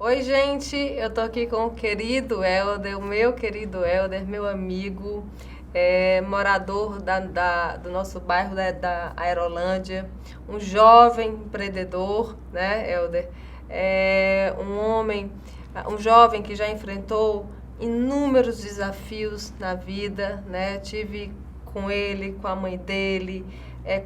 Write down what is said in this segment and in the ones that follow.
Oi, gente, eu tô aqui com o querido Helder, o meu querido Helder, meu amigo, morador do nosso bairro da Aerolândia, um jovem empreendedor, né, Helder? Um jovem que já enfrentou inúmeros desafios na vida, né? Tive com ele, com a mãe dele,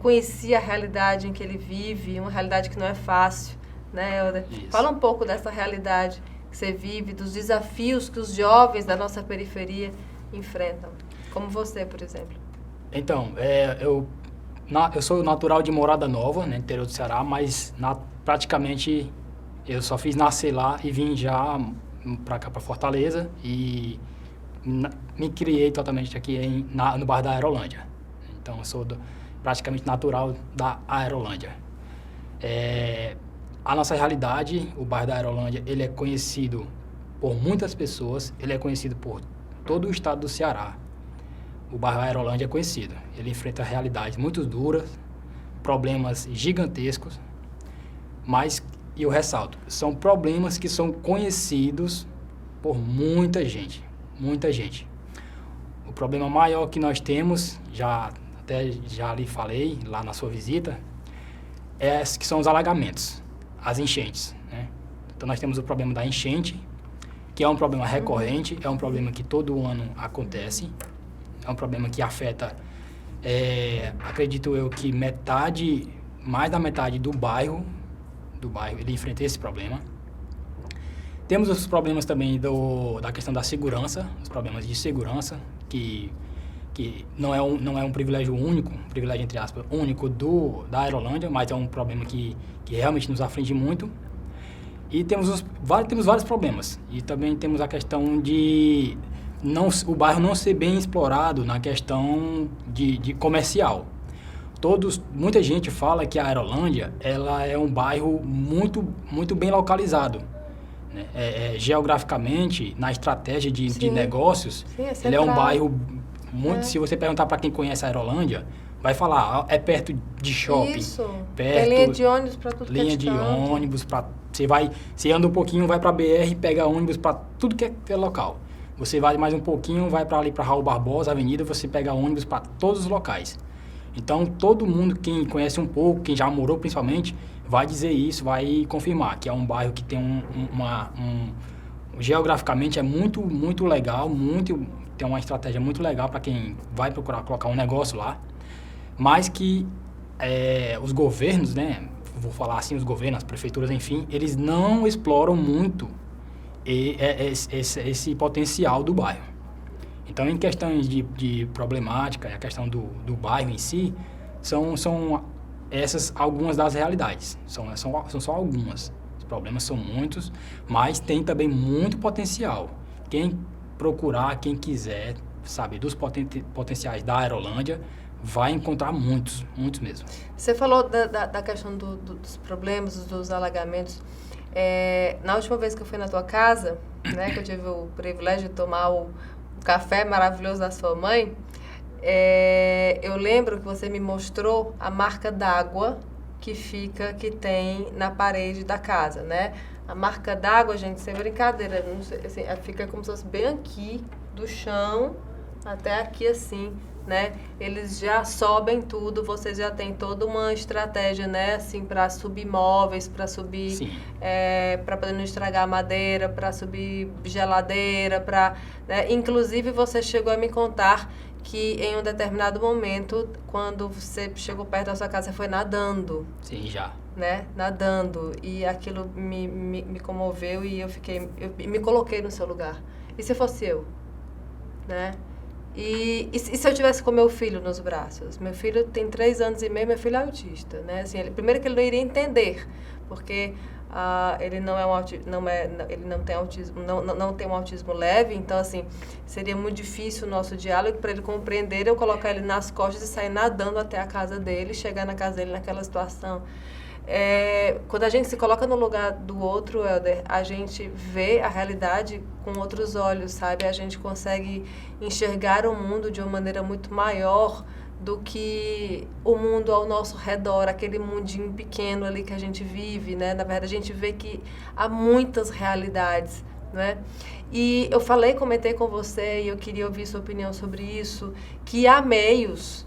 conheci a realidade em que ele vive, uma realidade que não é fácil, né, Helder? Isso. Fala um pouco dessa realidade que você vive, dos desafios que os jovens da nossa periferia enfrentam, como você, por exemplo. Então, eu sou natural de Morada Nova, né, interior do Ceará, mas praticamente eu só fiz nascer lá e vim já para cá, para Fortaleza, e me criei totalmente aqui no bairro da Aerolândia. Então, eu sou praticamente natural da Aerolândia. A nossa realidade, o bairro da Aerolândia, ele é conhecido por muitas pessoas, ele é conhecido por todo o estado do Ceará. O bairro Aerolândia é conhecido. Ele enfrenta realidades muito duras, problemas gigantescos, mas, e eu ressalto, são problemas que são conhecidos por muita gente, muita gente. O problema maior que nós temos, até já lhe falei lá na sua visita, que são os alagamentos, as enchentes, né? Então nós temos o problema da enchente, que é um problema recorrente, é um problema que todo ano acontece, é um problema que afeta, acredito eu, que mais da metade do bairro, ele enfrenta esse problema. Temos os problemas também da questão da segurança, os problemas de segurança, que não é um privilégio único, privilégio entre aspas, único da Aerolândia, mas é um problema que realmente nos aflige muito. E temos vários problemas. E também temos a questão de o bairro não ser bem explorado na questão de comercial. Muita gente fala que a Aerolândia ela é um bairro muito, muito bem localizado. Né? Geograficamente, na estratégia de negócios, ele é um bairro muito... Se você perguntar para quem conhece a Aerolândia, vai falar, é perto de shopping. Isso, perto, tem linha de ônibus para tudo que é linha de ônibus, você anda um pouquinho, vai para a BR e pega ônibus para tudo que é local. Você vai mais um pouquinho, vai para ali para Raul Barbosa, Avenida, você pega ônibus para todos os locais. Então, todo mundo, quem conhece um pouco, quem já morou principalmente, vai dizer isso, vai confirmar que é um bairro que tem geograficamente é muito, muito legal, tem uma estratégia muito legal para quem vai procurar colocar um negócio lá, mas que os governos, né, vou falar assim, os governos, as prefeituras, enfim, eles não exploram muito esse potencial do bairro. Então, em questões de problemática, a questão do bairro em si, são essas algumas das realidades. São só algumas. Os problemas são muitos, mas tem também muito potencial. Quem procurar, quem quiser saber dos potenciais da Aerolândia, vai encontrar muitos mesmo. Você falou da questão dos problemas, dos alagamentos. Na última vez que eu fui na tua casa, né, que eu tive o privilégio de tomar o café maravilhoso da sua mãe, eu lembro que você me mostrou a marca d'água que tem na parede da casa, né? A marca d'água, gente, sem brincadeira, não sei, assim, fica como se fosse bem aqui, do chão até aqui assim, né? Eles já sobem tudo, vocês já têm toda uma estratégia, né? Assim, para subir móveis, para subir, para poder não estragar a madeira, para subir geladeira, né? Inclusive, você chegou a me contar que em um determinado momento, quando você chegou perto da sua casa, você foi nadando. Sim, já. Né? Nadando. E aquilo me comoveu e eu me coloquei no seu lugar. E se fosse eu? Né? E se eu tivesse com meu filho nos braços? Meu filho tem 3 anos e meio, meu filho é autista, né? Assim, primeiro que ele não iria entender, porque ele não tem autismo, não tem um autismo leve, então assim, seria muito difícil o nosso diálogo. Para ele compreender, eu colocar ele nas costas e sair nadando até a casa dele, chegar na casa dele naquela situação. Quando a gente se coloca no lugar do outro, Helder, a gente vê a realidade com outros olhos, sabe? A gente consegue enxergar o mundo de uma maneira muito maior, do que o mundo ao nosso redor, aquele mundinho pequeno ali que a gente vive, né? Na verdade, a gente vê que há muitas realidades, né? E eu comentei com você, e eu queria ouvir sua opinião sobre isso, que há meios,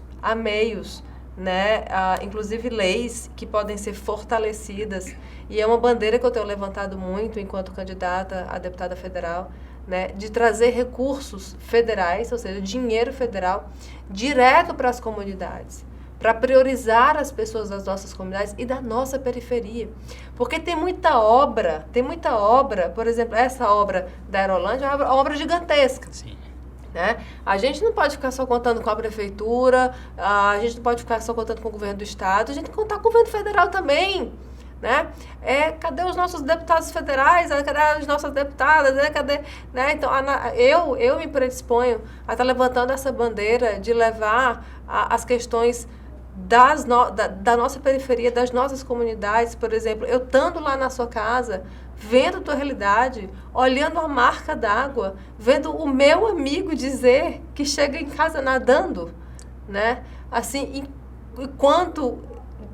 né? Inclusive leis que podem ser fortalecidas, e é uma bandeira que eu tenho levantado muito enquanto candidata a deputada federal, né? De trazer recursos federais, ou seja, dinheiro federal, direto para as comunidades, para priorizar as pessoas das nossas comunidades e da nossa periferia. Porque tem muita obra, por exemplo, essa obra da Aerolândia é uma obra gigantesca. Sim. Né? A gente não pode ficar só contando com a prefeitura, a gente não pode ficar só contando com o governo do estado, a gente tem que contar com o governo federal também. Né? Cadê os nossos deputados federais? Cadê as nossas deputadas? Cadê, né? Então, eu me predisponho a estar levantando essa bandeira de levar as questões da nossa periferia, das nossas comunidades. Por exemplo, eu estando lá na sua casa, vendo a tua realidade, olhando a marca d'água, vendo o meu amigo dizer que chega em casa nadando, né? Assim, e quanto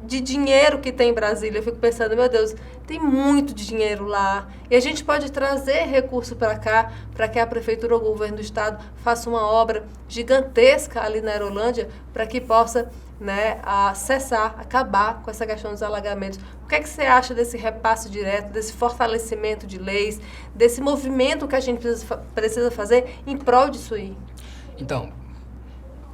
de dinheiro que tem em Brasília, eu fico pensando, meu Deus, tem muito dinheiro lá, e a gente pode trazer recurso para cá, para que a prefeitura ou o governo do estado faça uma obra gigantesca ali na Aerolândia, para que possa, né, cessar, acabar com essa questão dos alagamentos. O que é que você acha desse repasse direto, desse fortalecimento de leis, desse movimento que a gente precisa fazer em prol disso aí? Então,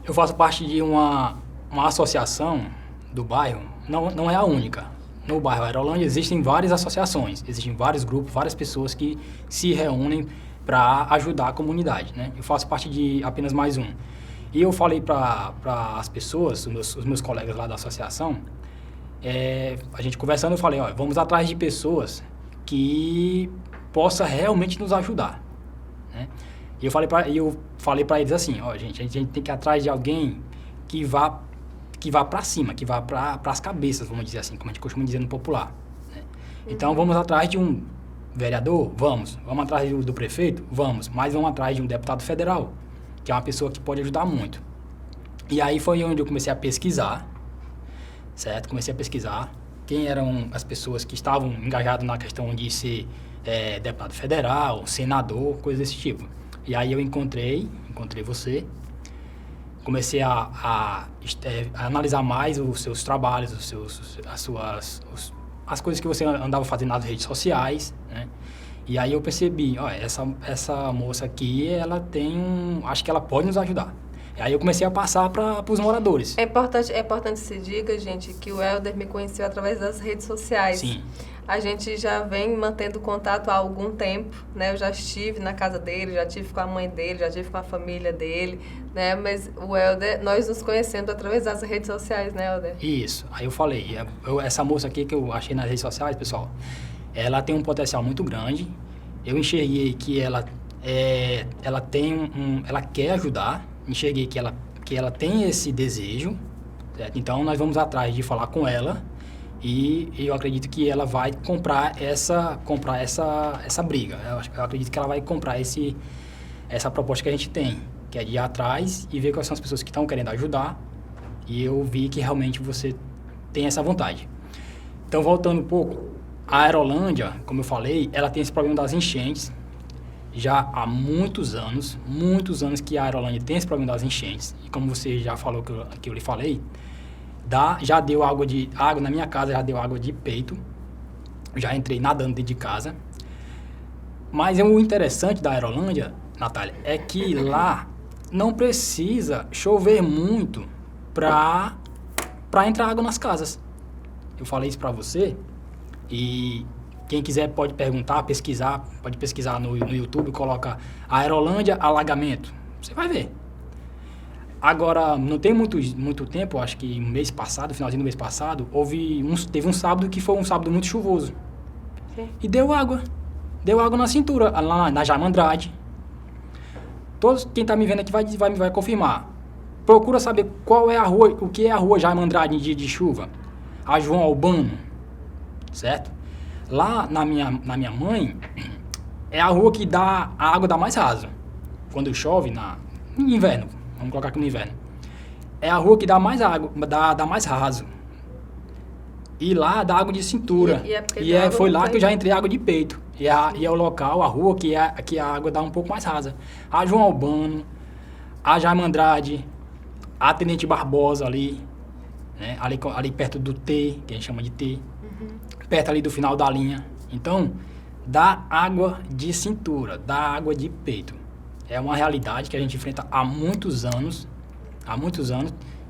eu faço parte de uma associação do bairro, não é a única. No bairro Aerolândia existem várias associações, existem vários grupos, várias pessoas que se reúnem para ajudar a comunidade, né? Eu faço parte de apenas mais um. E eu falei para as pessoas, os meus colegas lá da associação, a gente conversando, eu falei, vamos atrás de pessoas que possam realmente nos ajudar, né? E eu falei para eles assim, gente, a gente tem que ir atrás de alguém que vá para cima, que vá para as cabeças, vamos dizer assim, como a gente costuma dizer no popular, né? Então, vamos atrás de um vereador? Vamos atrás do prefeito? Vamos, mas vamos atrás de um deputado federal, que é uma pessoa que pode ajudar muito. E aí foi onde eu comecei a pesquisar, certo? Comecei a pesquisar quem eram as pessoas que estavam engajadas na questão de ser deputado federal, senador, coisas desse tipo. E aí eu encontrei você, comecei a analisar mais os seus trabalhos, as coisas que você andava fazendo nas redes sociais, né? E aí eu percebi, essa moça aqui, ela acho que ela pode nos ajudar. E aí eu comecei a passar para os moradores. É importante se diga, gente, que o Helder me conheceu através das redes sociais. Sim. A gente já vem mantendo contato há algum tempo, né? Eu já estive na casa dele, já estive com a mãe dele, já estive com a família dele, né? Mas o Helder, nós nos conhecemos através das redes sociais, né, Helder? Isso. Aí eu falei, essa moça aqui que eu achei nas redes sociais, pessoal, ela tem um potencial muito grande. Eu enxerguei que ela quer ajudar, enxerguei que ela tem esse desejo, certo? Então nós vamos atrás de falar com ela. E eu acredito que ela vai comprar essa briga. Eu acredito que ela vai comprar essa proposta que a gente tem, que é de ir atrás e ver quais são as pessoas que estão querendo ajudar. E eu vi que realmente você tem essa vontade. Então, voltando um pouco, a Aerolândia, como eu falei, ela tem esse problema das enchentes. Já há muitos anos que a Aerolândia tem esse problema das enchentes. E como você já falou, que eu lhe falei, já deu água na minha casa, já deu água de peito. Já entrei nadando dentro de casa. Mas o interessante da Aerolândia, Natália, é que lá não precisa chover muito para entrar água nas casas. Eu falei isso para você e quem quiser pode perguntar, pode pesquisar no YouTube, coloca Aerolândia alagamento. Você vai ver. Agora, não tem muito tempo, acho que mês passado, finalzinho do mês passado, teve um sábado que foi um sábado muito chuvoso. Sim. E deu água na cintura, lá na Jaime Andrade. Quem está me vendo aqui vai confirmar. Procura saber qual é a rua, o que é a rua Jaime Andrade em dia de chuva. A João Albano, certo? Lá na minha mãe, é a rua que a água dá mais raso. Quando chove, no inverno. Vamos colocar aqui no inverno. é a rua que dá mais água, dá mais raso. E lá dá água de cintura. Foi lá que eu já entrei água de peito. E é o local, a rua que a água dá um pouco mais rasa. A João Albano, a Jaime Andrade, a Tenente Barbosa ali, né? Ali perto do T, que a gente chama de T. Perto ali do final da linha. Então, dá água de cintura, dá água de peito. É uma realidade que a gente enfrenta há muitos anos.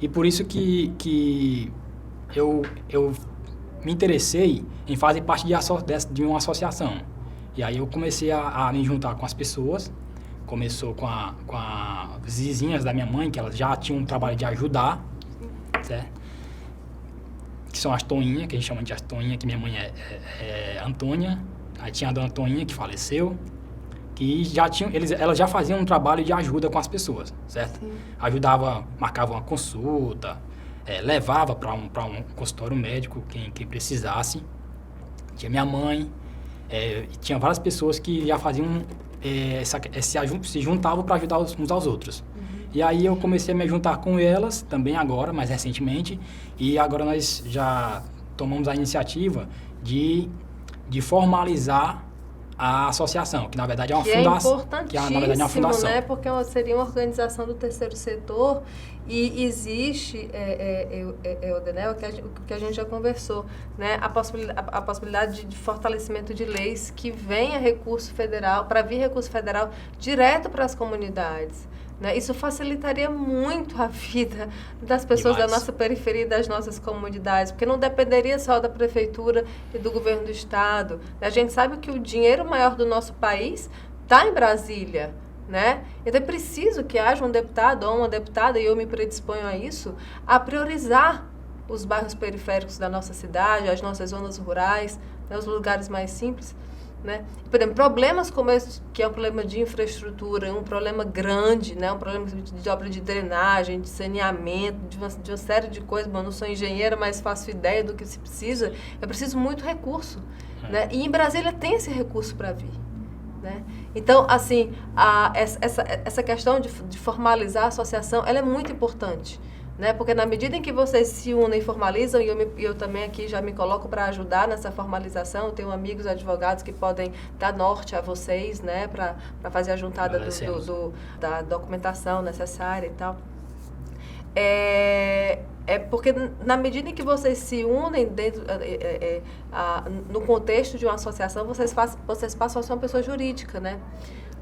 E por isso que eu me interessei em fazer parte de uma associação. E aí eu comecei a me juntar com as pessoas. Começou com as vizinhas da minha mãe, que elas já tinham um trabalho de ajudar, certo? Que são as Toinhas, que a gente chama de as Toinhas, que minha mãe é Antônia. Aí tinha a dona Toinha, que faleceu, que elas já faziam um trabalho de ajuda com as pessoas, certo? Sim. Ajudava, marcava uma consulta, levava para um consultório médico quem precisasse. Tinha minha mãe, tinha várias pessoas que já faziam, se juntavam para ajudar uns aos outros. E aí eu comecei a me juntar com elas, também agora, mais recentemente, e agora nós já tomamos a iniciativa de formalizar a associação, que na verdade é uma fundação. Que na verdade é uma fundação, né? Porque seria uma organização do terceiro setor e existe, Odenel, o que a gente já conversou, né? A possibilidade de fortalecimento de leis que venha recurso federal, para vir recurso federal direto para as comunidades. Né? Isso facilitaria muito a vida das pessoas da nossa periferia e das nossas comunidades, porque não dependeria só da prefeitura e do governo do estado. A gente sabe que o dinheiro maior do nosso país está em Brasília, né? Então é preciso que haja um deputado ou uma deputada, e eu me predisponho a isso, a priorizar os bairros periféricos da nossa cidade, as nossas zonas rurais, né? Os lugares mais simples. Né? Por exemplo, problemas como esse, que é um problema de infraestrutura, um problema grande, né? Um problema de obra de drenagem, de saneamento, de uma série de coisas. Bom, eu não sou engenheira, mas faço ideia do que se precisa. É preciso muito recurso. Né? E em Brasília tem esse recurso para vir. Né? Então, assim, essa questão de formalizar a associação, ela é muito importante. Né? Porque na medida em que vocês se unem e formalizam, e eu também aqui já me coloco para ajudar nessa formalização, eu tenho amigos advogados que podem dar norte a vocês, né? Para fazer a juntada da documentação necessária e tal. Porque na medida em que vocês se unem no contexto de uma associação, vocês passam a ser uma pessoa jurídica, né?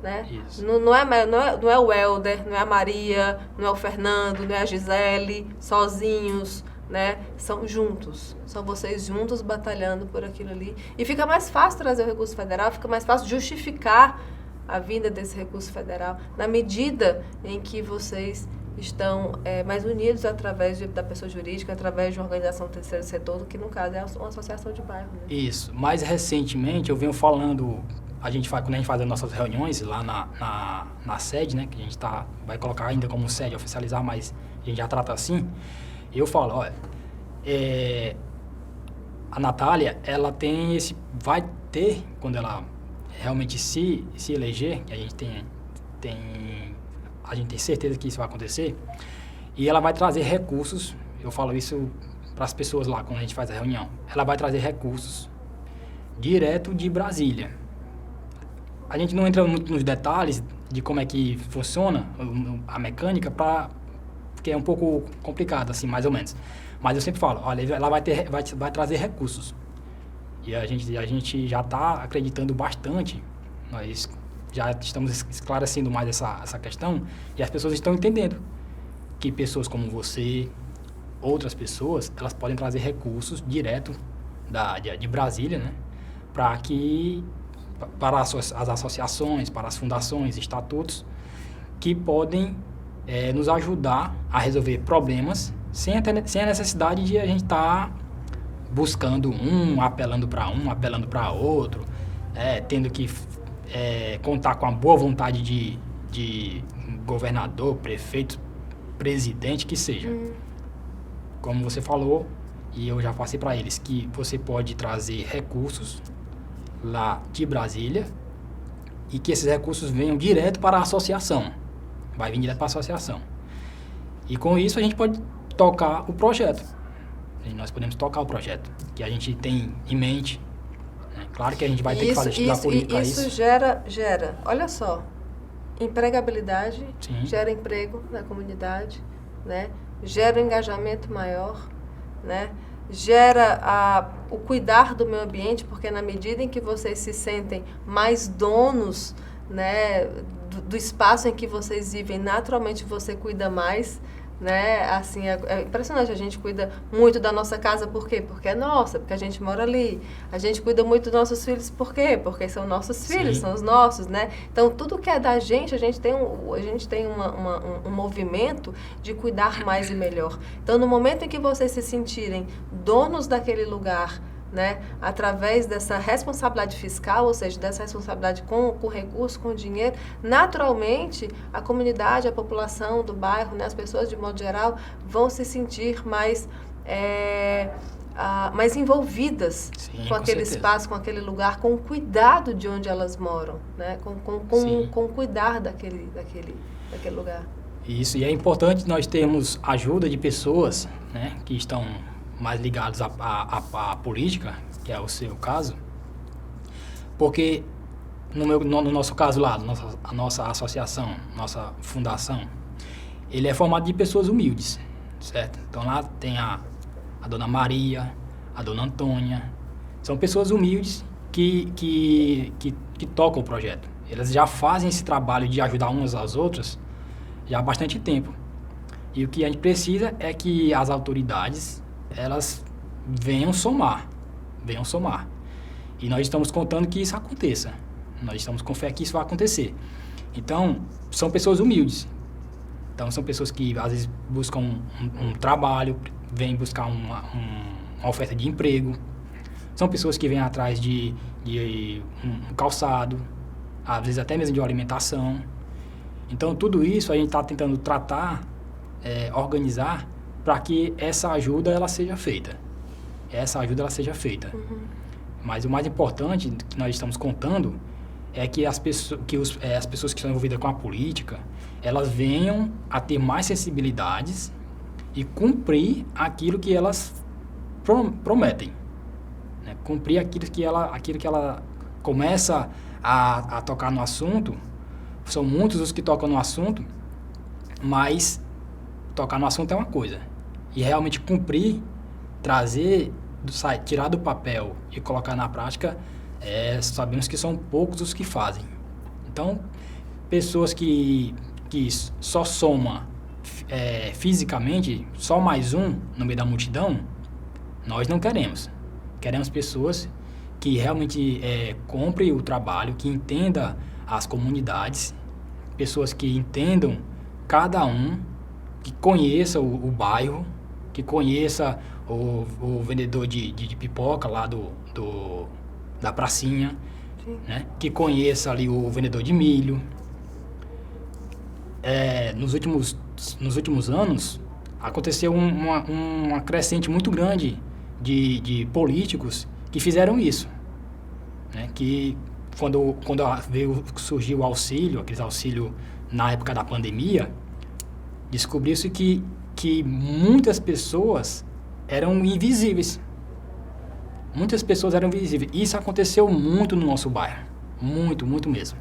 Né? Não é o Helder, não é a Maria, não é o Fernando, não é a Gisele, sozinhos, né? São juntos, são vocês juntos batalhando por aquilo ali. E fica mais fácil trazer o recurso federal, fica mais fácil justificar a vinda desse recurso federal, na medida em que vocês estão mais unidos através da pessoa jurídica, através de uma organização do terceiro setor, que no caso é uma associação de bairro. Né? Isso. Mais recentemente, eu venho falando... quando a gente faz as nossas reuniões lá na sede, né, que a gente vai colocar ainda como sede, oficializar, mas a gente já trata assim, eu falo, olha, a Natália, ela vai ter, quando ela realmente se eleger, que a gente tem certeza que isso vai acontecer, e ela vai trazer recursos, eu falo isso para as pessoas lá, quando a gente faz a reunião, ela vai trazer recursos direto de Brasília. A gente não entra muito nos detalhes de como é que funciona a mecânica, porque é um pouco complicado, assim, mais ou menos. Mas eu sempre falo, olha, ela vai trazer recursos. E a gente já está acreditando bastante, nós já estamos esclarecendo mais essa questão, e as pessoas estão entendendo que pessoas como você, outras pessoas, elas podem trazer recursos direto de Brasília, né, para as associações, para as fundações, estatutos, que podem nos ajudar a resolver problemas sem a necessidade de a gente estar buscando apelando para outro, tendo que contar com a boa vontade de governador, prefeito, presidente, que seja. Como você falou, e eu já passei para eles, que você pode trazer recursos lá de Brasília e que esses recursos venham direto para a associação. Vai vir direto para a associação. E com isso a gente pode tocar o projeto. E nós podemos tocar o projeto que a gente tem em mente. Né? Claro que a gente vai ter que fazer estudar política. Isso gera, olha só, empregabilidade, Sim. gera emprego na comunidade, né? Gera um engajamento maior, né? Gera o cuidar do meio ambiente, porque na medida em que vocês se sentem mais donos, né, do espaço em que vocês vivem, naturalmente você cuida mais, né? Assim, é impressionante, a gente cuida muito da nossa casa, por quê? Porque é nossa, porque a gente mora ali. A gente cuida muito dos nossos filhos, por quê? Porque são nossos filhos, são os nossos, né? Então, tudo que é da gente, a gente tem um movimento de cuidar mais e melhor. Então, no momento em que vocês se sentirem donos daquele lugar, né, através dessa responsabilidade fiscal, ou seja, dessa responsabilidade com recurso, com dinheiro, naturalmente a comunidade, a população do bairro, né, as pessoas de modo geral vão se sentir mais envolvidas com aquele espaço, com aquele lugar, com o cuidado de onde elas moram, né, com o cuidar daquele lugar. Isso, e é importante nós termos ajuda de pessoas, né, que estão mais ligados à política, que é o seu caso, porque no nosso caso lá, a nossa associação, nossa fundação, ele é formado de pessoas humildes, certo? Então lá tem a dona Maria, a dona Antônia, são pessoas humildes que tocam o projeto. Elas já fazem esse trabalho de ajudar umas às outras já há bastante tempo. E o que a gente precisa é que as autoridades elas venham somar. E nós estamos contando que isso aconteça. Nós estamos com fé que isso vai acontecer. Então, são pessoas humildes. Então, são pessoas que, às vezes, buscam um trabalho, vêm buscar uma oferta de emprego. São pessoas que vêm atrás de um calçado, às vezes até mesmo de uma alimentação. Então, tudo isso a gente está tentando tratar, organizar, para que essa ajuda ela seja feita. Uhum. Mas o mais importante que nós estamos contando é que as pessoas que estão envolvidas com a política, elas venham a ter mais sensibilidades e cumprir aquilo que elas prometem. Né? Cumprir aquilo que ela começa a tocar no assunto. São muitos os que tocam no assunto, mas tocar no assunto é uma coisa. E realmente cumprir, trazer, tirar do papel e colocar na prática, sabemos que são poucos os que fazem. Então, pessoas que só somam fisicamente, só mais um no meio da multidão, nós não queremos. Queremos pessoas que realmente comprem o trabalho, que entendam as comunidades, pessoas que entendam cada um, que conheça o bairro, que conheça o vendedor de pipoca lá da pracinha, né? Que conheça ali o vendedor de milho. Nos últimos anos, aconteceu uma crescente muito grande de políticos que fizeram isso, né? Que quando surgiu o auxílio, aqueles auxílios na época da pandemia, descobriu-se que muitas pessoas eram invisíveis. Isso aconteceu muito no nosso bairro. Muito, muito mesmo.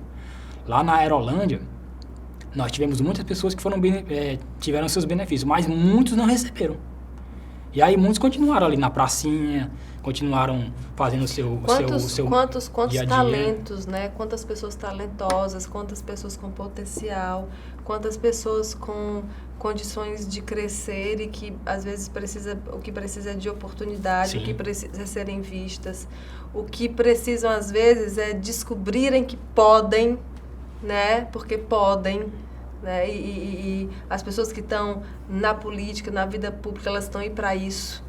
Lá na Aerolândia, nós tivemos muitas pessoas que tiveram seus benefícios, mas muitos não receberam. E aí muitos continuaram ali na pracinha, continuaram fazendo o seu Quantos dia a dia. Talentos, né? Quantas pessoas talentosas, quantas pessoas com potencial, quantas pessoas com condições de crescer e que às vezes o que precisa é de oportunidade, Sim. O que precisa é serem vistas, o que precisam às vezes é descobrirem que podem, né? Porque podem, né? E as pessoas que estão na política, na vida pública, elas estão aí para isso,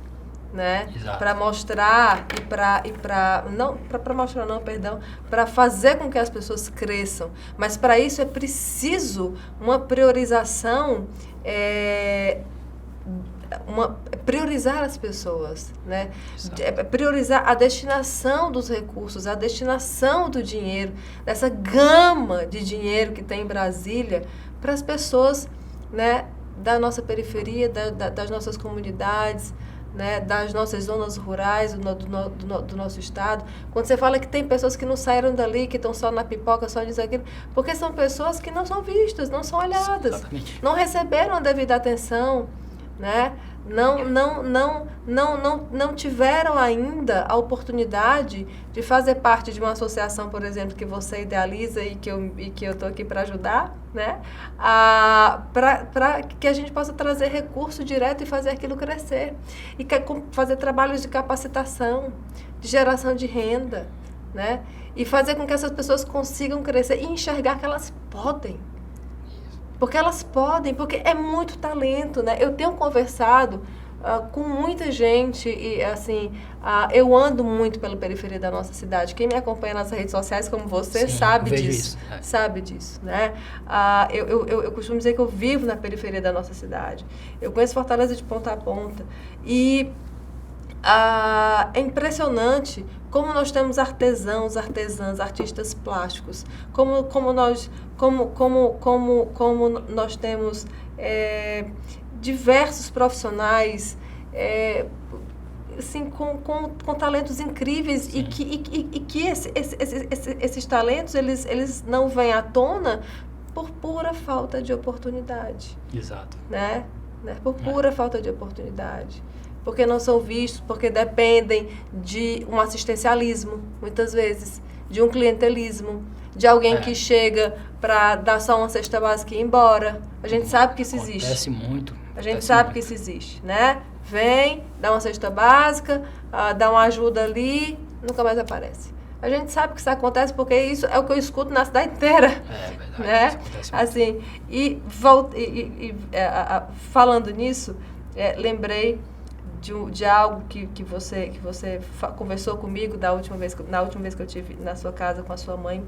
né? Para mostrar para fazer com que as pessoas cresçam. Mas para isso é preciso uma priorização, priorizar as pessoas, né? Priorizar a destinação dos recursos, a destinação do dinheiro, dessa gama de dinheiro que tem em Brasília, para as pessoas, né, da nossa periferia, das nossas comunidades, né, das nossas zonas rurais do nosso estado. Quando você fala que tem pessoas que não saíram dali, que estão só na pipoca, só diz aquilo, porque são pessoas que não são vistas, não são olhadas, Exatamente. não receberam a devida atenção, né? Não tiveram ainda a oportunidade de fazer parte de uma associação, por exemplo, que você idealiza e que eu estou aqui para ajudar, né? Para que a gente possa trazer recurso direto e fazer aquilo crescer. E fazer trabalhos de capacitação, de geração de renda, né? E fazer com que essas pessoas consigam crescer e enxergar que elas podem. Porque elas podem, porque é muito talento, né? Eu tenho conversado com muita gente e, assim, eu ando muito pela periferia da nossa cidade. Quem me acompanha nas redes sociais, como você, Sim, sabe vejo disso. isso. Sabe disso, né? Eu costumo dizer que eu vivo na periferia da nossa cidade. Eu conheço Fortaleza de ponta a ponta. E é impressionante como nós temos artesãos, artesãs, artistas plásticos, como nós temos diversos profissionais assim, com talentos incríveis. Sim. e que esses talentos eles não vêm à tona por pura falta de oportunidade. Exato. Né? Por pura falta de oportunidade. Porque não são vistos, porque dependem de um assistencialismo, muitas vezes, de um clientelismo, de alguém que chega para dar só uma cesta básica e ir embora. A gente sabe que isso existe. Acontece muito. A gente sabe que isso existe, né? Vem, dá uma cesta básica, dá uma ajuda ali, nunca mais aparece. A gente sabe que isso acontece porque isso é o que eu escuto na cidade inteira. É verdade. Né? Isso acontece muito. Assim, falando nisso, lembrei de algo que você conversou comigo na última vez que eu tive na sua casa com a sua mãe,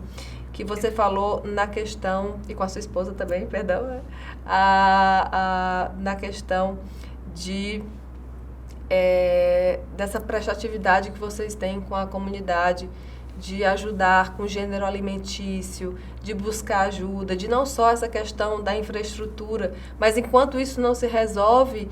que você falou na questão, e com a sua esposa também, perdão, né? Na questão dessa prestatividade que vocês têm com a comunidade, de ajudar com gênero alimentício, de buscar ajuda, de não só essa questão da infraestrutura, mas enquanto isso não se resolve,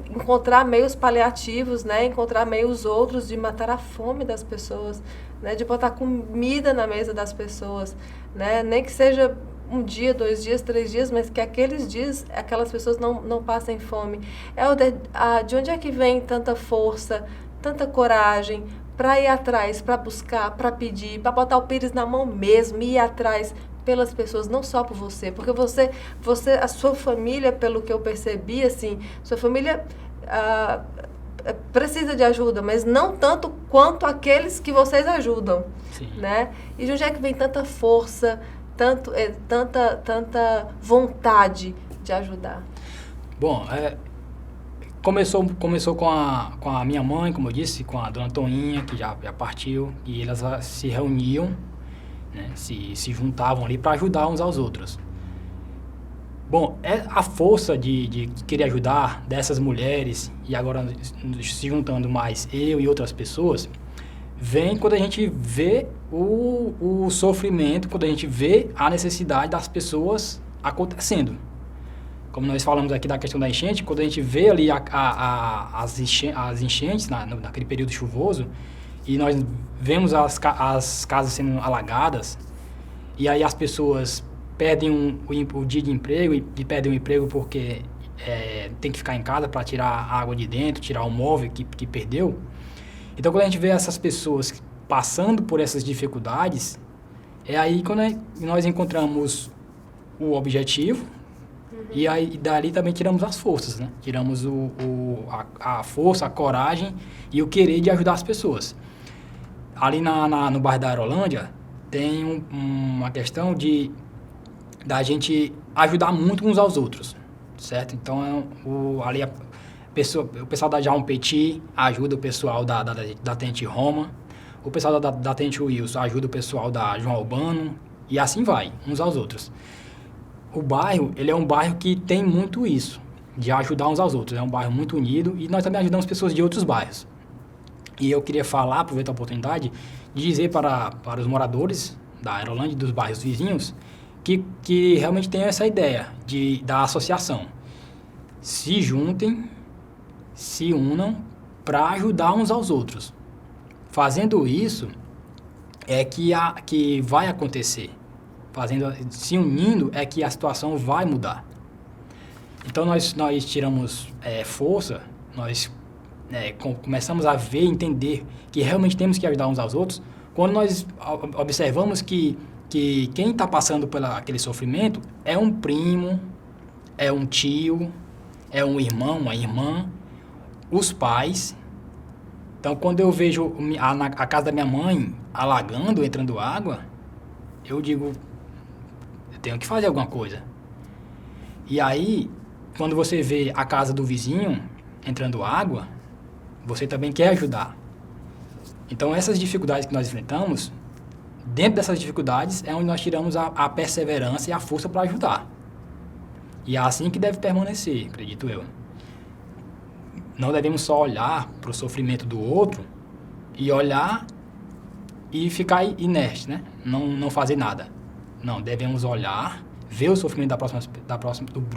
encontrar meios paliativos, né? Encontrar meios outros de matar a fome das pessoas, né? De botar comida na mesa das pessoas, né? Nem que seja 1 dia, 2 dias, 3 dias, mas que aqueles dias aquelas pessoas não passem fome. De onde é que vem tanta força, tanta coragem para ir atrás, para buscar, para pedir, para botar o pires na mão mesmo, ir atrás pelas pessoas, não só por você, porque a sua família, pelo que eu percebi, assim, sua família precisa de ajuda, mas não tanto quanto aqueles que vocês ajudam. Sim. Né? E de onde é que vem tanta força, tanta vontade de ajudar? Bom, começou com a minha mãe, como eu disse, com a dona Toninha, que já partiu, e elas se reuniam, né, se juntavam ali para ajudar uns aos outros. Bom, a força de querer ajudar dessas mulheres, e agora se juntando mais eu e outras pessoas, vem quando a gente vê o sofrimento, quando a gente vê a necessidade das pessoas acontecendo. Como nós falamos aqui da questão da enchente, quando a gente vê ali as enchentes naquele período chuvoso, e nós vemos as casas sendo alagadas, e aí as pessoas perdem o dia de emprego e perdem o emprego porque tem que ficar em casa para tirar a água de dentro, tirar o móvel que perdeu. Então, quando a gente vê essas pessoas passando por essas dificuldades, é aí quando nós encontramos o objetivo. E aí, dali também tiramos as forças, né? Tiramos a força, a coragem e o querer de ajudar as pessoas. Ali no bairro da Aerolândia, tem uma questão da gente ajudar muito uns aos outros, certo? Então, ali o pessoal da Jaum Petit ajuda o pessoal da Tente Roma, o pessoal da Tente Wilson ajuda o pessoal da João Albano, e assim vai, uns aos outros. O bairro, ele é um bairro que tem muito isso, de ajudar uns aos outros. É um bairro muito unido e nós também ajudamos pessoas de outros bairros. E eu queria aproveitar a oportunidade, de dizer para os moradores da Aerolândia e dos bairros vizinhos que realmente tenham essa ideia da associação. Se juntem, se unam para ajudar uns aos outros. Fazendo isso, é que vai acontecer. Se unindo, é que a situação vai mudar. Então, nós tiramos força, nós começamos a ver, entender que realmente temos que ajudar uns aos outros, quando nós observamos que quem está passando por aquele sofrimento é um primo, é um tio, é um irmão, uma irmã, os pais. Então, quando eu vejo a casa da minha mãe alagando, entrando água, eu digo, eu tenho que fazer alguma coisa. E aí, quando você vê a casa do vizinho entrando água, você também quer ajudar. Então, essas dificuldades que nós enfrentamos, dentro dessas dificuldades é onde nós tiramos a perseverança e a força para ajudar. E é assim que deve permanecer, acredito eu. Não devemos só olhar para o sofrimento do outro e olhar e ficar inerte, né? Não fazer nada. Não, devemos olhar, ver o sofrimento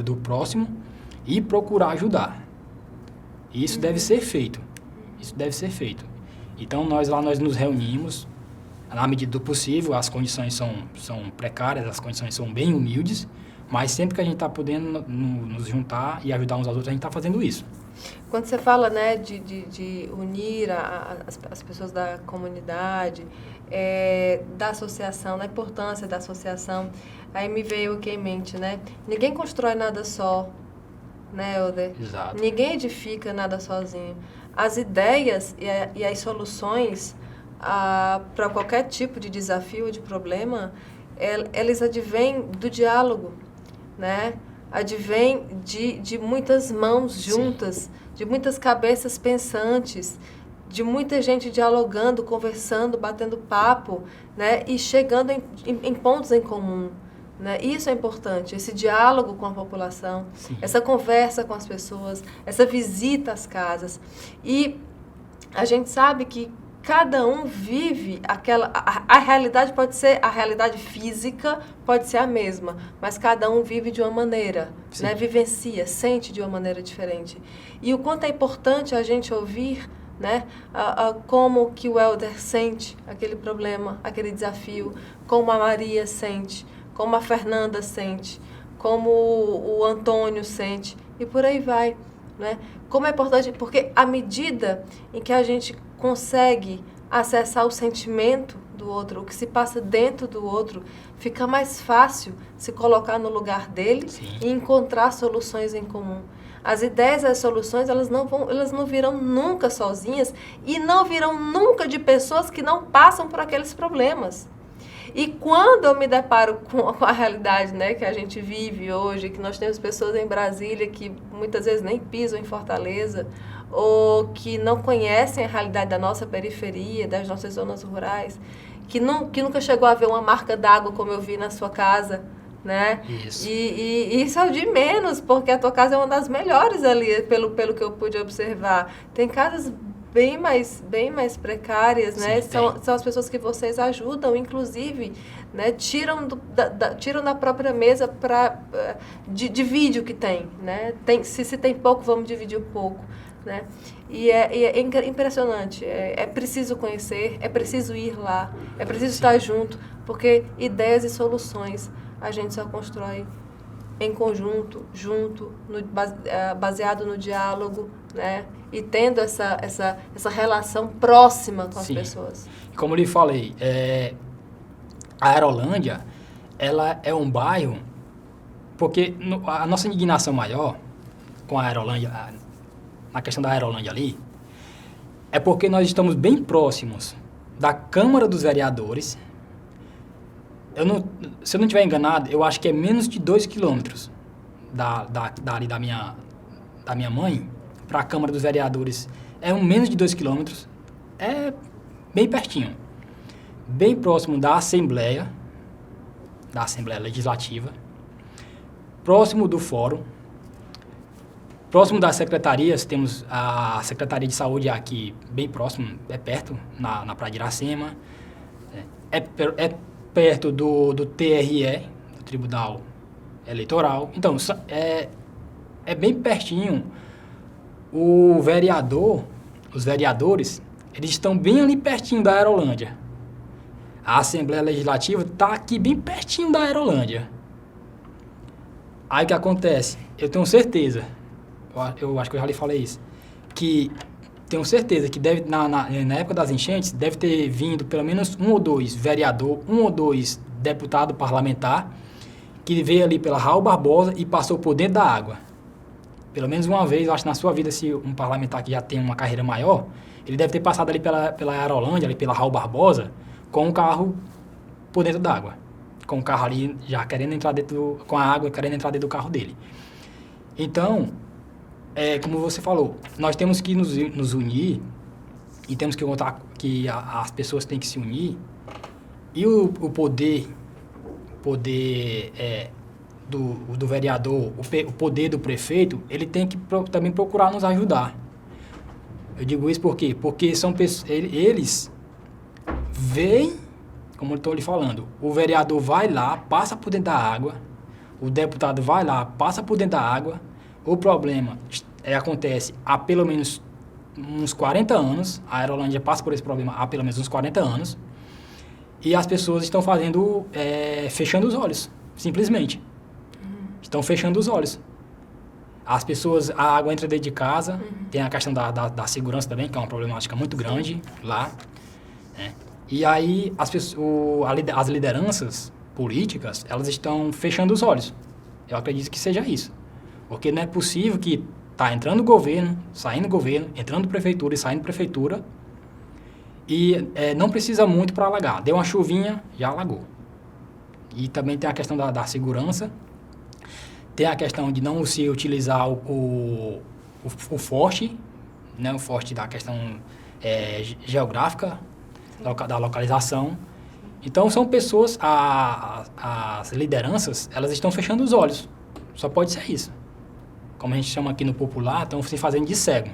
do próximo e procurar ajudar. E isso deve ser feito. Isso deve ser feito. Então, nós nos reunimos, na medida do possível, as condições são precárias, as condições são bem humildes, mas sempre que a gente está podendo nos juntar e ajudar uns aos outros, a gente está fazendo isso. Quando você fala, né, de unir as pessoas da comunidade, da associação, da importância da associação, aí me veio aqui em mente, né? Ninguém constrói nada só, né, Helder? Exato. Ninguém edifica nada sozinho. As ideias e as soluções para qualquer tipo de desafio ou de problema, eles advêm do diálogo, né? Advém de muitas mãos juntas, sim, de muitas cabeças pensantes, de muita gente dialogando, conversando, batendo papo, né? E chegando em pontos em comum. Né? Isso é importante, esse diálogo com a população, sim, essa conversa com as pessoas, essa visita às casas. E a gente sabe que cada um vive a realidade pode ser, a realidade física pode ser a mesma, mas cada um vive de uma maneira, né? Vivencia, sente de uma maneira diferente. E o quanto é importante a gente ouvir, né? Como que o Helder sente aquele problema, aquele desafio, como a Maria sente, como a Fernanda sente, como o Antônio sente, e por aí vai, né? Como é importante, porque à medida em que a gente consegue acessar o sentimento do outro, o que se passa dentro do outro, fica mais fácil se colocar no lugar dele, sim, e encontrar soluções em comum. As ideias e as soluções, elas não virão nunca sozinhas e não virão nunca de pessoas que não passam por aqueles problemas. E quando eu me deparo com a realidade, né, que a gente vive hoje, que nós temos pessoas em Brasília que muitas vezes nem pisam em Fortaleza, ou que não conhecem a realidade da nossa periferia, das nossas zonas rurais, que nunca chegou a ver uma marca d'água como eu vi na sua casa, né? Isso. E isso é o de menos, porque a tua casa é uma das melhores ali, pelo que eu pude observar. Tem casas bem mais precárias, né? Sim, são as pessoas que vocês ajudam, inclusive, né? Tiram da própria mesa de vídeo que tem, né? Se tem pouco, vamos dividir um pouco, né? E é impressionante, é preciso conhecer, é preciso ir lá, é preciso estar junto, porque ideias e soluções a gente só constrói em conjunto, junto, baseado no diálogo, né? E tendo essa relação próxima com as pessoas. Como eu lhe falei, a Aerolândia, ela é um bairro, porque a nossa indignação maior com a Aerolândia, na questão da Aerolândia ali, é porque nós estamos bem próximos da Câmara dos Vereadores. Se eu não estiver enganado, eu acho que é menos de 2 quilômetros da minha mãe para a Câmara dos Vereadores. É menos de 2 quilômetros. É bem pertinho. Bem próximo da Assembleia Legislativa. Próximo do Fórum. Próximo das secretarias, temos a Secretaria de Saúde aqui bem próximo, é perto, na Praia de Iracema. É perto do TRE, Tribunal Eleitoral. Então, é bem pertinho. Os vereadores, eles estão bem ali pertinho da Aerolândia. A Assembleia Legislativa está aqui bem pertinho da Aerolândia. Aí o que acontece? Eu tenho certeza, eu acho que eu já lhe falei isso, que tenho certeza que deve, na época das enchentes, deve ter vindo pelo menos um ou dois vereador, um ou dois deputado parlamentar, que veio ali pela Raul Barbosa e passou por dentro da água. Pelo menos uma vez, eu acho que na sua vida, se um parlamentar que já tem uma carreira maior, ele deve ter passado ali pela Aerolândia, ali pela Raul Barbosa, com o carro por dentro d'água. Com o carro ali já querendo entrar com a água, querendo entrar dentro do carro dele. Então, como você falou, nós temos que nos unir e temos que contar que as pessoas têm que se unir e o poder do vereador, o poder do prefeito, ele tem que também procurar nos ajudar. Eu digo isso por quê? Porque são pessoas, eles veem, como eu estou lhe falando, o vereador vai lá, passa por dentro da água, o deputado vai lá, passa por dentro da água, o problema acontece há pelo menos uns 40 anos, a Aerolândia passa por esse problema há pelo menos uns 40 anos, e as pessoas estão fechando os olhos, simplesmente. Estão fechando os olhos. As pessoas, a água entra dentro de casa, tem a questão da segurança também, que é uma problemática muito grande lá, né? E aí as lideranças políticas, elas estão fechando os olhos. Eu acredito que seja isso. Porque não é possível que está entrando governo, saindo governo, entrando prefeitura e saindo prefeitura, e não precisa muito para alagar. Deu uma chuvinha, já alagou. E também tem a questão da segurança, tem a questão de não se utilizar o forte, né, o forte da questão geográfica, da localização. Então, são pessoas, as lideranças, elas estão fechando os olhos. Só pode ser isso. Como a gente chama aqui no popular, estão se fazendo de cego.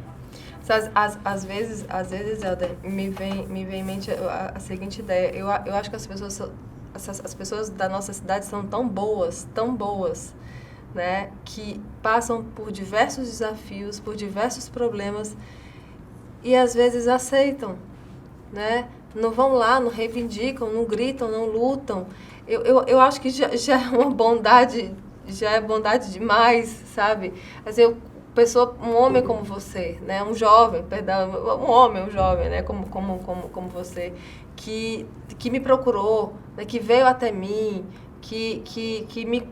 Às vezes, Helder, me vem em mente a seguinte ideia. Eu acho que as pessoas da nossa cidade são tão boas, né, que passam por diversos desafios, por diversos problemas e às vezes aceitam, né? Não vão lá, não reivindicam, não gritam, não lutam. Eu acho que já é uma bondade, já é bondade demais, sabe? Assim, um homem como você, né? Um jovem, um jovem, né? Como você, que me procurou, né? Que veio até mim, que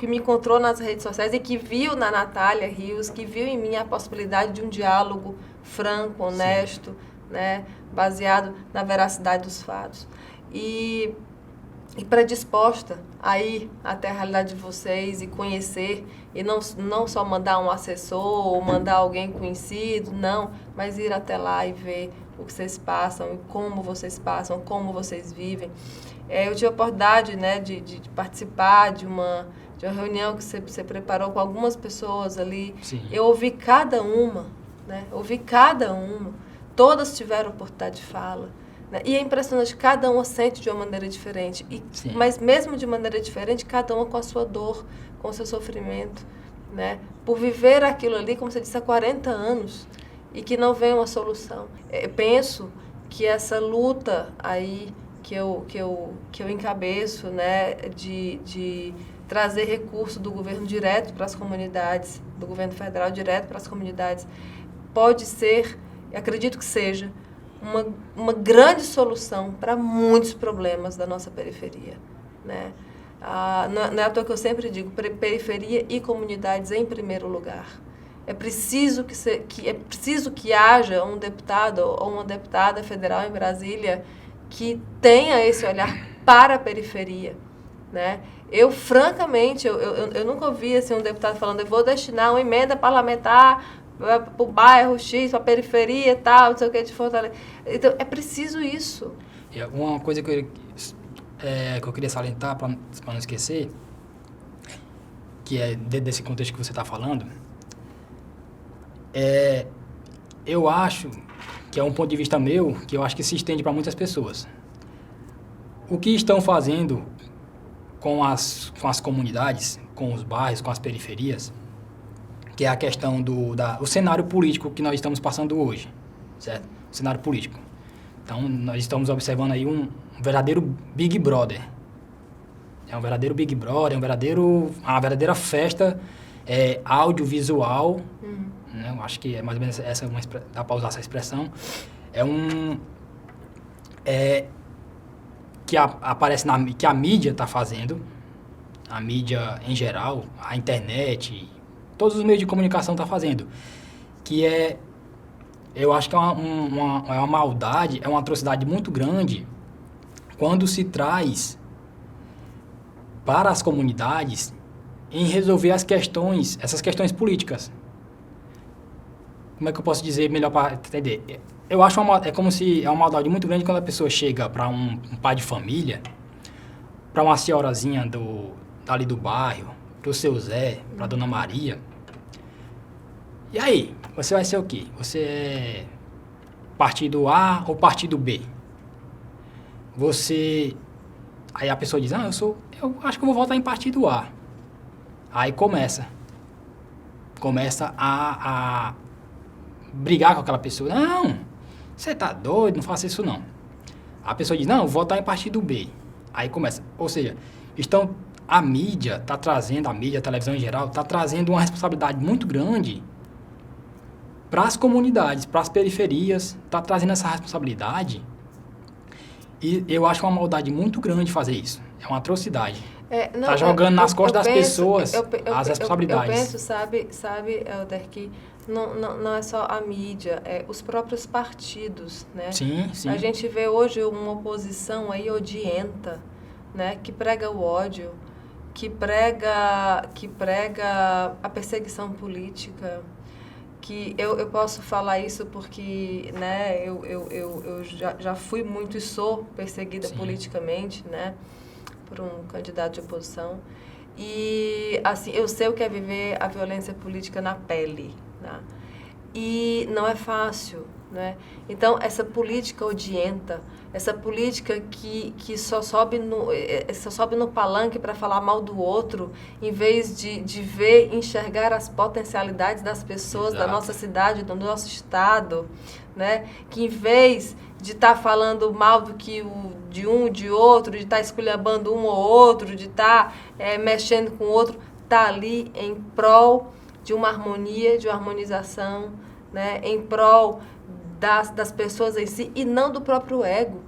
me encontrou nas redes sociais e que viu na Natália Rios, que viu em mim a possibilidade de um diálogo franco, honesto, sim, né, baseado na veracidade dos fatos. E predisposta a ir até a realidade de vocês e conhecer, e não só mandar um assessor ou mandar alguém conhecido, não, mas ir até lá e ver o que vocês passam, e como vocês passam, como vocês vivem. Eu tive a oportunidade, né, de participar de uma reunião que você preparou com algumas pessoas ali. Sim. Eu ouvi cada uma, né, todas tiveram oportunidade de fala. Né? E é impressionante, cada uma sente de uma maneira diferente. Mas mesmo de maneira diferente, cada uma com a sua dor, com o seu sofrimento. Né? Por viver aquilo ali, como você disse, há 40 anos. E que não vem uma solução. Eu penso que essa luta aí que eu encabeço, né, de trazer recurso do governo direto para as comunidades, do governo federal direto para as comunidades, pode ser, acredito que seja, uma grande solução para muitos problemas da nossa periferia, né? Não é à toa que eu sempre digo, periferia e comunidades em primeiro lugar. É preciso que haja um deputado ou uma deputada federal em Brasília que tenha esse olhar para a periferia, né? Eu, francamente, eu nunca ouvi assim, um deputado falando, eu vou destinar uma emenda parlamentar para o bairro X, para a periferia e tal, não sei o que, de Fortaleza. Então, é preciso isso. Uma coisa que eu queria salientar, para não esquecer, que é desse contexto que você está falando, eu acho que é um ponto de vista meu, que eu acho que se estende para muitas pessoas. O que estão fazendo com as comunidades, com os bairros, com as periferias, que é a questão do cenário político que nós estamos passando hoje, certo? O cenário político. Então, nós estamos observando aí um verdadeiro Big Brother. É um verdadeiro Big Brother, uma verdadeira festa audiovisual, né? Eu acho que é mais ou menos dá para usar essa expressão. Aparece que a mídia está fazendo, a mídia em geral, a internet, todos os meios de comunicação estão fazendo, que eu acho que é uma maldade, é uma atrocidade muito grande quando se traz para as comunidades em resolver essas questões políticas. Como é que eu posso dizer melhor para entender? Eu acho como se é uma maldade muito grande quando a pessoa chega para um pai de família, para uma senhorazinha dali do bairro, para o seu Zé, para a Dona Maria. E aí, você vai ser o quê? Você é partido A ou partido B? Aí a pessoa diz, eu acho que eu vou votar em partido A. Aí começa a brigar com aquela pessoa. Não, você tá doido, não faça isso não. A pessoa diz, não, eu vou votar em partido B. Aí começa, ou seja, a mídia, a televisão em geral, está trazendo uma responsabilidade muito grande para as comunidades, para as periferias, está trazendo essa responsabilidade. E eu acho uma maldade muito grande fazer isso. É uma atrocidade. Está jogando nas costas das pessoas as responsabilidades. Eu penso, sabe, Helder, que não é só a mídia, os próprios partidos, né? Sim. A gente vê hoje uma oposição aí odienta, né? Que prega o ódio, que prega a perseguição política. Que eu posso falar isso porque, né, eu já fui muito e sou perseguida politicamente, né, por um candidato de oposição. E, assim, eu sei o que é viver a violência política na pele, né? E não é fácil, né? Então, essa política odienta, essa política que só sobe no palanque para falar mal do outro, em vez de enxergar as potencialidades das pessoas, da nossa cidade, do nosso estado, né? Que em vez de estar falando mal de um, de outro, de estar esculhambando um ou outro, de estar mexendo com o outro, está ali em prol de uma harmonia, de uma harmonização, né? Em prol das pessoas em si e não do próprio ego.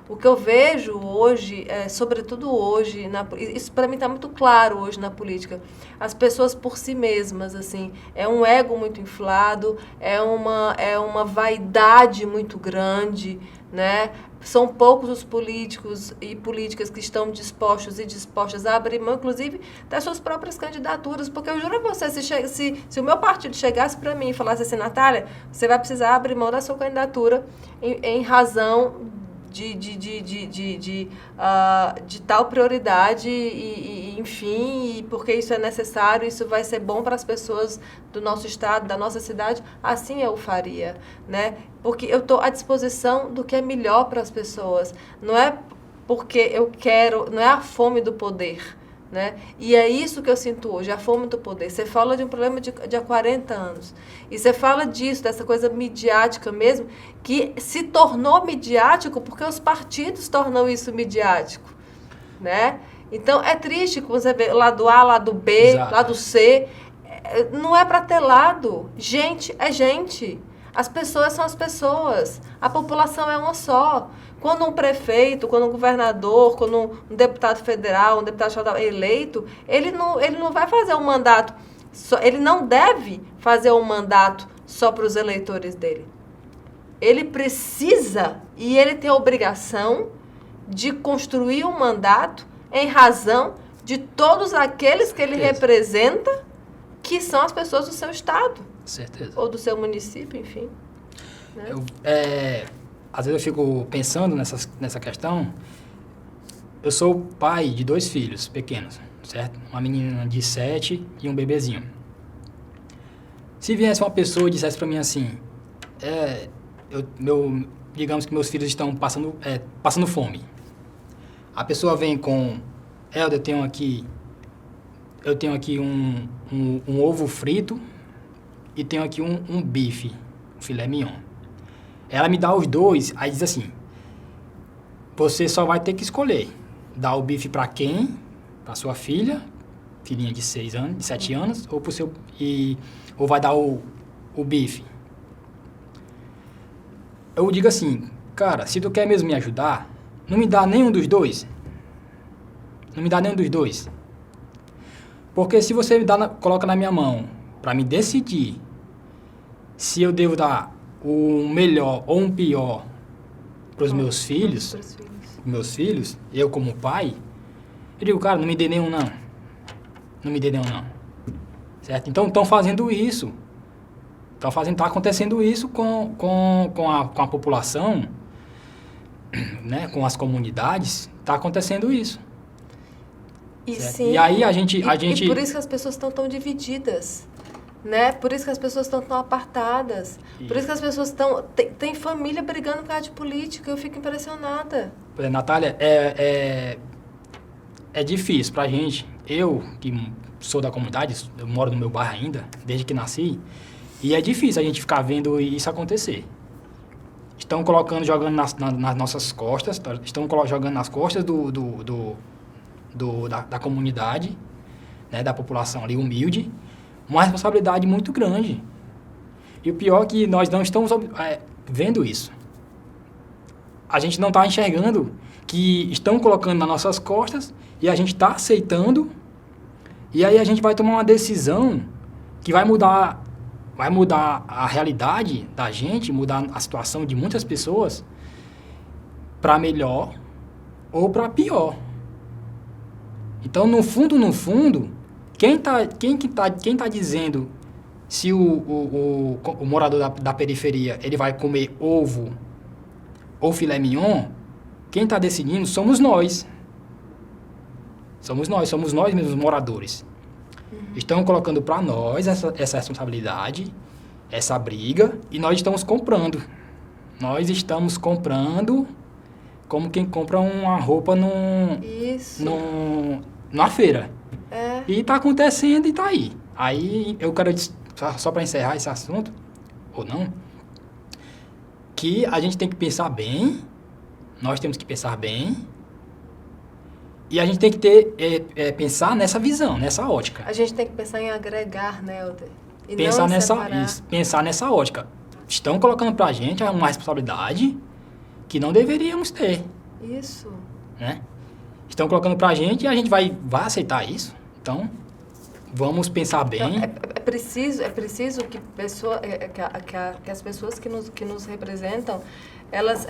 O que eu vejo hoje, sobretudo hoje, isso para mim está muito claro hoje na política, as pessoas por si mesmas, assim, é um ego muito inflado, é uma vaidade muito grande, né? São poucos os políticos e políticas que estão dispostas a abrir mão, inclusive, das suas próprias candidaturas. Porque eu juro a você, se o meu partido chegasse para mim e falasse assim, Natália, você vai precisar abrir mão da sua candidatura em razão de tal prioridade enfim, porque isso é necessário, isso vai ser bom para as pessoas do nosso estado, da nossa cidade, assim eu faria, né? Porque eu estou à disposição do que é melhor para as pessoas, não é porque eu quero, não é a fome do poder, né? E é isso que eu sinto hoje, a fome do poder. Você fala de um problema de há 40 anos. E você fala disso, dessa coisa midiática mesmo, que se tornou midiático porque os partidos tornam isso midiático, né? Então, é triste quando você vê lado A, lado B, Exato. lado C. Não é para ter lado. Gente é gente. As pessoas são as pessoas. A população é uma só. Quando um prefeito, quando um governador, quando um deputado federal, um deputado estadual é eleito, ele não vai fazer um mandato, ele não deve fazer um mandato só para os eleitores dele. Ele precisa e ele tem a obrigação de construir um mandato em razão de todos aqueles que ele representa, que são as pessoas do seu estado. Certeza. Ou do seu município, enfim. Né? Às vezes eu fico pensando nessa questão. Eu sou pai de 2 filhos pequenos, certo? Uma menina de 7 e um bebezinho. Se viesse uma pessoa e dissesse para mim assim, digamos que meus filhos estão passando fome. A pessoa vem com Helder, eu tenho aqui um ovo frito e tenho aqui um bife, um filé mignon. Ela me dá os dois, aí diz assim, você só vai ter que escolher, dar o bife para quem? Para sua filha, filhinha de 7 anos, ou vai dar o bife. Eu digo assim, cara, se tu quer mesmo me ajudar, não me dá nenhum dos dois. Não me dá nenhum dos dois. Porque se você coloca na minha mão para me decidir se eu devo dar o melhor ou um pior para os meus filhos, eu como pai, eu digo, cara, não me dê nenhum não. Não me dê nenhum não. Certo? Então estão fazendo isso. Tá acontecendo isso com a população, né? Com as comunidades, está acontecendo isso. Sim, e aí a gente... E por isso que as pessoas estão tão divididas, né? Por isso que as pessoas estão tão apartadas. Por isso que as pessoas estão... Tem família brigando por causa de política, eu fico impressionada. Natália, é difícil pra gente. Eu, que sou da comunidade, eu moro no meu bairro ainda, desde que nasci, e é difícil a gente ficar vendo isso acontecer. Estão jogando nas nossas costas, estão jogando nas costas da comunidade, né, da população ali humilde, uma responsabilidade muito grande. E o pior é que nós não estamos vendo isso. A gente não está enxergando que estão colocando nas nossas costas e a gente está aceitando, e aí a gente vai tomar uma decisão que vai mudar a realidade da gente, mudar a situação de muitas pessoas para melhor ou para pior. Então, no fundo, quem tá dizendo se o morador da periferia ele vai comer ovo ou filé mignon, quem está decidindo somos nós. Somos nós mesmos moradores. Estão colocando para nós essa responsabilidade, essa briga, e nós estamos comprando. Nós estamos comprando como quem compra uma roupa numa feira. É. E está acontecendo e está aí. Aí eu quero, só para encerrar esse assunto, ou não, que a gente tem que pensar bem, nós temos que pensar bem, e a gente tem que pensar nessa visão, nessa ótica. A gente tem que pensar em agregar, né, Helder? E Pensar não em separar. pensar nessa ótica. Estão colocando pra gente uma responsabilidade que não deveríamos ter. Isso. Né? Estão colocando pra gente e a gente vai aceitar isso. Então, vamos pensar bem. Então, é preciso que as pessoas que nos representam, elas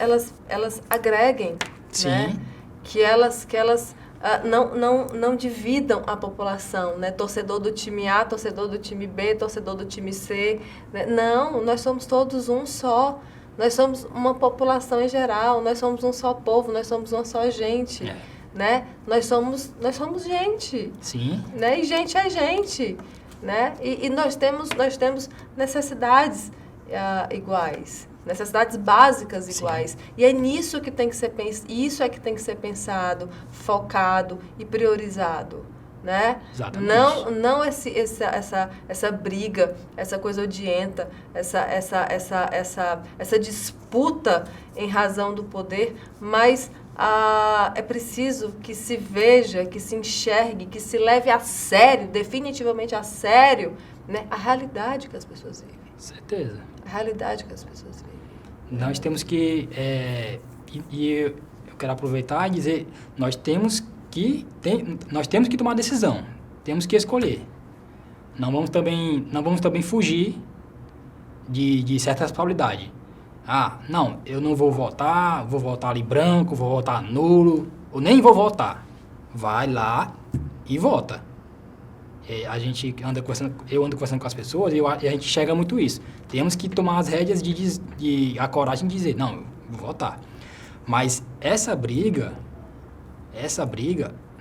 agreguem, Sim. né? Que elas não dividam a população, né? Torcedor do time A, torcedor do time B, torcedor do time C. Né? Não, nós somos todos um só. Nós somos uma população em geral, nós somos um só povo, nós somos uma só gente. Né? Nós somos gente. Sim. Né? E gente é gente. Né? E nós temos necessidades iguais. Necessidades básicas iguais. Sim. E é nisso que tem que ser isso é que tem que ser pensado, focado e priorizado, né? Exatamente. Não essa briga, essa coisa odienta, essa disputa em razão do poder, mas é preciso que se veja, que se enxergue, que se leve a sério, definitivamente a sério, né? A realidade que as pessoas vivem. Certeza. A realidade que as pessoas vivem. Nós temos que... eu quero aproveitar e dizer, nós temos que tomar decisão. Temos que escolher. Não vamos também fugir de certa responsabilidade. Não, eu não vou votar ali branco, vou votar nulo, ou nem vou votar. Vai lá e vota. Eu ando conversando com as pessoas e a gente enxerga muito isso. Temos que tomar as rédeas a coragem de dizer, não, eu vou votar. Mas essa briga,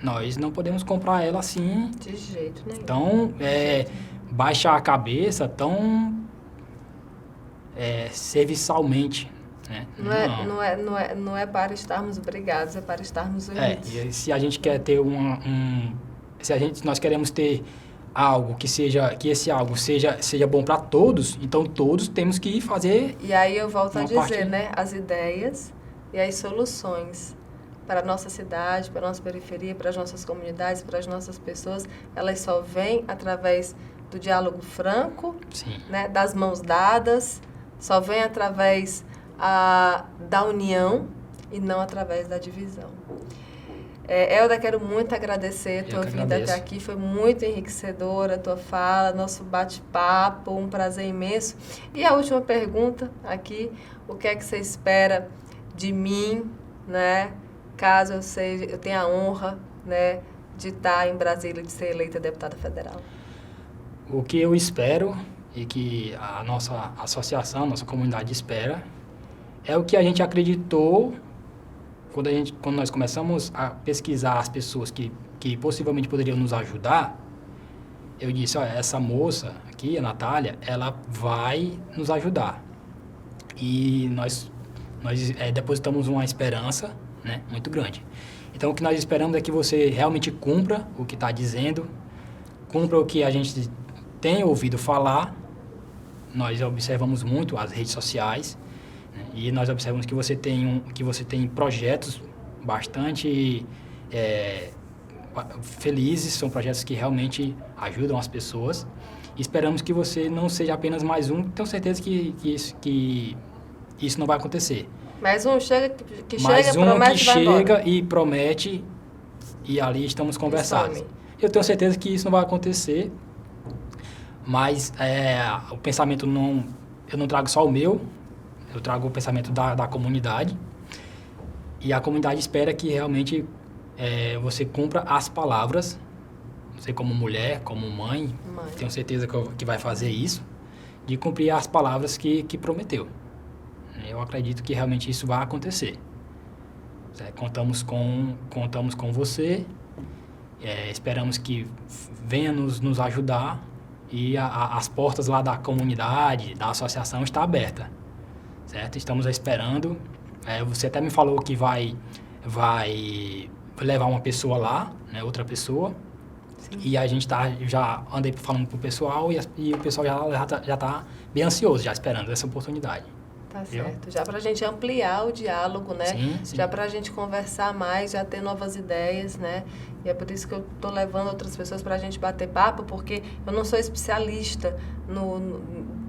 nós não podemos comprar ela assim. De jeito nenhum. Então, baixar a cabeça tão serviçalmente, né? Não é para estarmos brigados, é para estarmos unidos. E se a gente quer ter nós queremos ter algo que esse algo seja bom para todos, então todos temos que fazer. E aí eu volto a dizer, né? As ideias e as soluções para a nossa cidade, para a nossa periferia, para as nossas comunidades, para as nossas pessoas, elas só vêm através do diálogo franco, né? Das mãos dadas, só vem através da união e não através da divisão. Elda, quero muito agradecer a tua vinda até aqui, foi muito enriquecedora a tua fala, nosso bate-papo, um prazer imenso. E a última pergunta aqui, o que é que você espera de mim, né, caso eu tenha a honra, né, de estar em Brasília, de ser eleita deputada federal? O que eu espero e que a nossa associação, nossa comunidade espera, é o que a gente acreditou quando nós começamos a pesquisar as pessoas que possivelmente poderiam nos ajudar. Eu disse, olha, essa moça aqui, a Natália, ela vai nos ajudar. E nós depositamos uma esperança, né, muito grande. Então, o que nós esperamos é que você realmente cumpra o que está dizendo, cumpra o que a gente tem ouvido falar. Nós observamos muito as redes sociais, né, e nós observamos que você tem projetos bastante felizes, são projetos que realmente ajudam as pessoas. E esperamos que você não seja apenas mais um. Tenho certeza que isso não vai acontecer. Mais um chega e promete e ali estamos conversados. Eu tenho certeza que isso não vai acontecer, mas o pensamento eu não trago só o meu, eu trago o pensamento da comunidade, e a comunidade espera que realmente você cumpra as palavras. Você como mulher, como mãe, tenho certeza que vai fazer isso, de cumprir as palavras que prometeu. Eu acredito que realmente isso vai acontecer. Contamos com você, esperamos que venha nos ajudar, e as portas lá da comunidade, da associação, estão abertas. Certo? Estamos esperando. Você até me falou que vai levar uma pessoa lá, né, outra pessoa. Sim. E a gente já andei falando pro pessoal e o pessoal já está bem ansioso, já esperando essa oportunidade. Tá certo. Já para a gente ampliar o diálogo, né? Sim. Já para a gente conversar mais, já ter novas ideias, né? E é por isso que eu estou levando outras pessoas para a gente bater papo, porque eu não sou especialista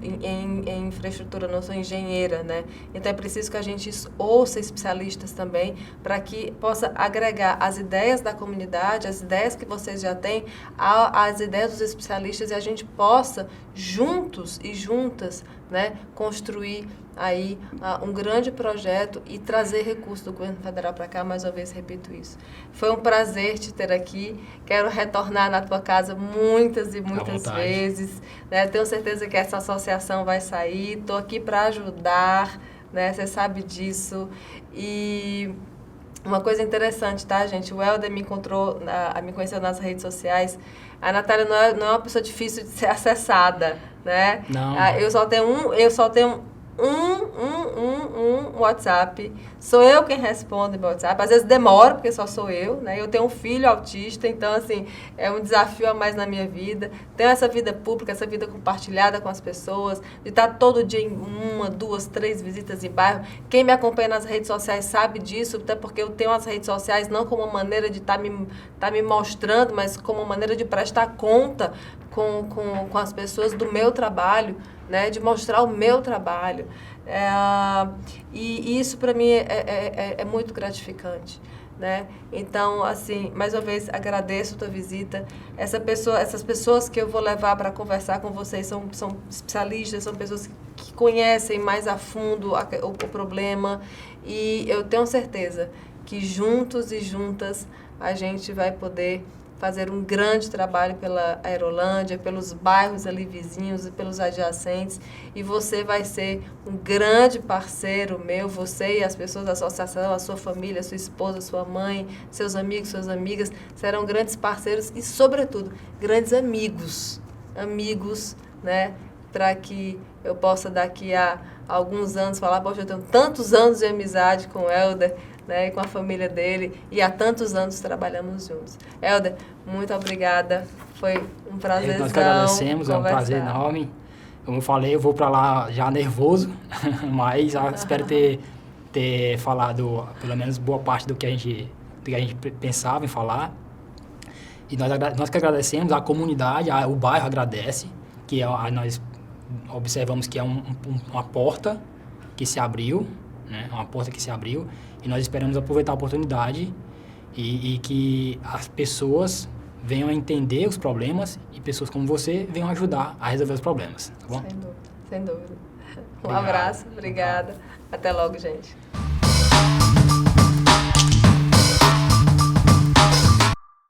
em infraestrutura, não sou engenheira, né? Então é preciso que a gente ouça especialistas também, para que possa agregar as ideias da comunidade, as ideias que vocês já têm, às ideias dos especialistas, e a gente possa, juntos e juntas, né, construir aí um grande projeto e trazer recursos do governo federal para cá. Mais uma vez repito isso. Foi um prazer te ter aqui. Quero retornar na tua casa muitas e muitas vezes, né? Tenho certeza que essa associação vai sair. Estou aqui para ajudar, né? Você sabe disso. E uma coisa interessante, tá, gente? O Helder me conheceu nas redes sociais. A Natália não é uma pessoa difícil de ser acessada, né? Não. Eu só tenho um WhatsApp. Sou eu quem responde meu WhatsApp. Às vezes demora, porque só sou eu, né? Eu tenho um filho autista, então, assim, é um desafio a mais na minha vida. Tenho essa vida pública, essa vida compartilhada com as pessoas, de estar todo dia em 1, 2, 3 visitas em bairro. Quem me acompanha nas redes sociais sabe disso, até porque eu tenho as redes sociais não como uma maneira de estar me mostrando, mas como uma maneira de prestar conta com as pessoas do meu trabalho, né, de mostrar o meu trabalho. E isso, para mim, é muito gratificante, né? Então, assim, mais uma vez, agradeço a tua visita. Essas pessoas que eu vou levar para conversar com vocês são especialistas, são pessoas que conhecem mais a fundo o problema. E eu tenho certeza que juntos e juntas a gente vai poder fazer um grande trabalho pela Aerolândia, pelos bairros ali vizinhos e pelos adjacentes, e você vai ser um grande parceiro meu, você e as pessoas da associação, a sua família, a sua esposa, sua mãe, seus amigos, suas amigas, serão grandes parceiros e, sobretudo, grandes amigos, né, para que eu possa daqui a há alguns anos, falar, poxa, eu tenho tantos anos de amizade com o Helder, né, e com a família dele, e há tantos anos trabalhamos juntos. Helder, muito obrigada, foi um prazerzão. Nós que agradecemos, é um prazer enorme. Como eu falei, eu vou para lá já nervoso, mas espero ter falado pelo menos boa parte do que a gente pensava em falar. E nós que agradecemos, a comunidade, o bairro agradece, que nós observamos que é uma porta que se abriu, né? Uma porta que se abriu, e nós esperamos aproveitar a oportunidade e que as pessoas venham a entender os problemas e pessoas como você venham ajudar a resolver os problemas, tá bom? Sem dúvida, sem dúvida. Um abraço, obrigada. Até logo, gente.